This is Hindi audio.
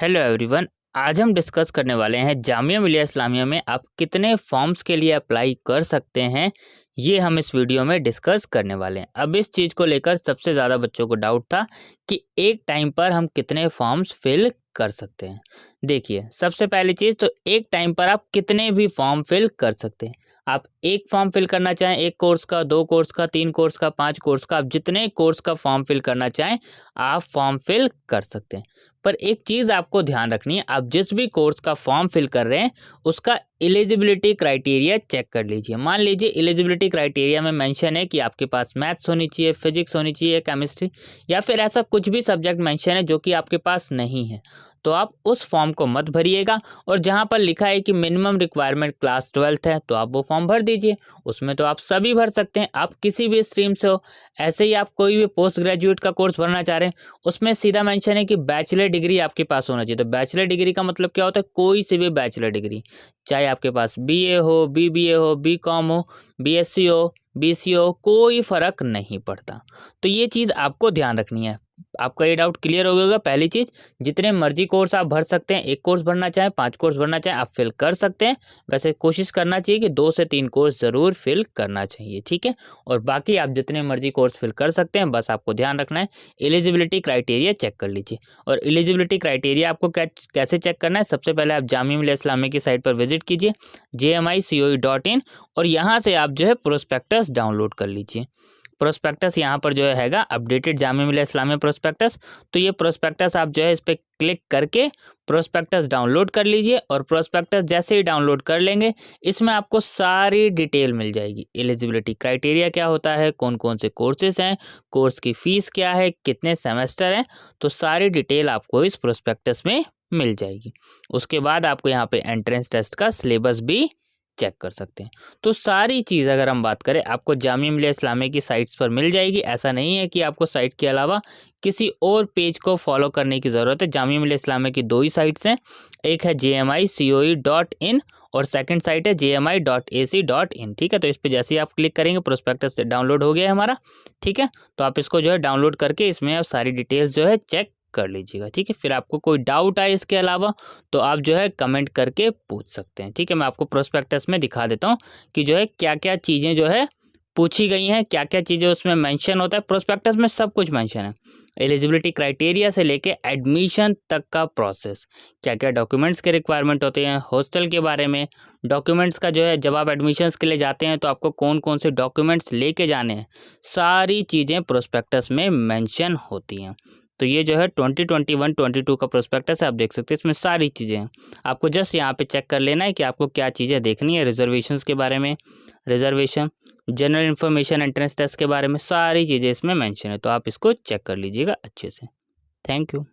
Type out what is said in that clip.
Hello everyone. आज हम डिस्कस करने वाले हैं जामिया मिलिया इस्लामिया में आप कितने फॉर्म्स के लिए अप्लाई कर सकते हैं, ये हम इस वीडियो में डिस्कस करने वाले हैं। अब इस चीज़ को लेकर सबसे ज़्यादा बच्चों को डाउट था कि एक टाइम पर हम कितने फॉर्म्स फिल कर सकते हैं। देखिए, सबसे पहली चीज़ तो एक टाइम पर आप कितने भी फॉर्म फिल कर सकते हैं। आप एक फॉर्म फिल करना चाहें, एक कोर्स का, 2 कोर्स का, 3 कोर्स का, 5 कोर्स का, आप जितने कोर्स का फॉर्म फिल करना चाहें आप फॉर्म फिल कर सकते हैं। पर एक चीज़ आपको ध्यान रखनी है, आप जिस भी कोर्स का फॉर्म फिल कर रहे हैं उसका एलिजिबिलिटी क्राइटेरिया चेक कर लीजिए। मान लीजिए एलिजिबिलिटी क्राइटेरिया में मेंशन है कि आपके पास मैथ्स होनी चाहिए, फिजिक्स होनी चाहिए, केमिस्ट्री या फिर ऐसा कुछ भी सब्जेक्ट मेंशन है जो कि आपके पास नहीं है, तो आप उस फॉर्म को मत भरिएगा। और जहाँ पर लिखा है कि मिनिमम रिक्वायरमेंट क्लास 12th है तो आप वो फॉर्म भर दीजिए। उसमें तो आप सभी भर सकते हैं, आप किसी भी स्ट्रीम से हो। ऐसे ही आप कोई भी पोस्ट ग्रेजुएट का कोर्स भरना चाह रहे हैं, उसमें सीधा मेंशन है कि बैचलर डिग्री आपके पास होना चाहिए। तो बैचलर डिग्री का मतलब क्या होता है? कोई सी भी बैचलर डिग्री, चाहे आपके पास बीए हो, बीबीए हो, बीकॉम हो, बीएससी हो, बीसी हो, कोई फर्क नहीं पड़ता। तो ये चीज़ आपको ध्यान रखनी है। आपका ये डाउट क्लियर हो गया होगा। पहली चीज़, जितने मर्जी कोर्स आप भर सकते हैं, एक कोर्स भरना चाहें, 5 कोर्स भरना चाहें, आप फिल कर सकते हैं। वैसे कोशिश करना चाहिए कि 2 से 3 कोर्स ज़रूर फिल करना चाहिए, ठीक है। और बाकी आप जितने मर्जी कोर्स फिल कर सकते हैं, बस आपको ध्यान रखना है एलिजिबिलिटी क्राइटेरिया चेक कर लीजिए। और एलिजिबिलिटी क्राइटेरिया आपको कैसे चेक करना है? सबसे पहले आप जामिया मिलिया इस्लामिया की साइट पर विजिट कीजिए jmicoe.in, और यहाँ से आप जो है प्रोस्पेक्टस डाउनलोड कर लीजिए। प्रोस्पेक्टस यहाँ पर जो हैगा अपडेटेड जामिया मिलिया इस्लामिया प्रोस्पेक्टस। तो ये प्रोस्पेक्टस आप जो है इस पर क्लिक करके प्रोस्पेक्टस डाउनलोड कर लीजिए। और प्रोस्पेक्टस जैसे ही डाउनलोड कर लेंगे, इसमें आपको सारी डिटेल मिल जाएगी। एलिजिबिलिटी क्राइटेरिया क्या होता है, कौन कौन से कोर्सेज हैं, कोर्स की फीस क्या है, कितने सेमेस्टर हैं, तो सारी डिटेल आपको इस प्रोस्पेक्टस में मिल जाएगी। उसके बाद आपको यहाँ पे एंट्रेंस टेस्ट का सिलेबस भी चेक कर सकते हैं। तो सारी चीज़ अगर हम बात करें, आपको जामिया मिलिया इस्लामिया की साइट्स पर मिल जाएगी। ऐसा नहीं है कि आपको साइट के अलावा किसी और पेज को फॉलो करने की ज़रूरत है। जामिया मिलिया इस्लामिया की 2 ही साइट्स हैं, एक है jmicoe.in और सेकंड साइट है jmi.ac.in, ठीक है। तो इस पे जैसे ही आप क्लिक करेंगे, प्रोस्पेक्टस डाउनलोड हो गया है हमारा, ठीक है। तो आप इसको जो है डाउनलोड करके इसमें आप सारी डिटेल्स जो है चेक कर लीजिएगा, ठीक है। फिर आपको कोई डाउट आए इसके अलावा तो आप जो है कमेंट करके पूछ सकते हैं, ठीक है। मैं आपको प्रोस्पेक्टस में दिखा देता हूँ कि जो है क्या क्या चीज़ें जो है पूछी गई हैं, क्या क्या चीज़ें उसमें मेंशन होता है। प्रोस्पेक्टस में सब कुछ मेंशन है, एलिजिबिलिटी क्राइटेरिया से लेके एडमिशन तक का प्रोसेस, क्या क्या डॉक्यूमेंट्स के रिक्वायरमेंट होते हैं, हॉस्टल के बारे में, डॉक्यूमेंट्स का जो है जब आप एडमिशन्स के लिए जाते हैं तो आपको कौन कौन से डॉक्यूमेंट्स लेके जाने हैं, सारी चीज़ें प्रोस्पेक्टस में मेंशन होती हैं। तो ये जो है 2021-22 का प्रोस्पेक्टस है, आप देख सकते हैं इसमें सारी चीज़ें हैं। आपको जस्ट यहाँ पे चेक कर लेना है कि आपको क्या चीज़ें देखनी है। रिजर्वेशंस के बारे में, reservation, general information, entrance test के बारे में सारी चीज़ें इसमें मेंशन है। तो आप इसको चेक कर लीजिएगा अच्छे से। Thank you.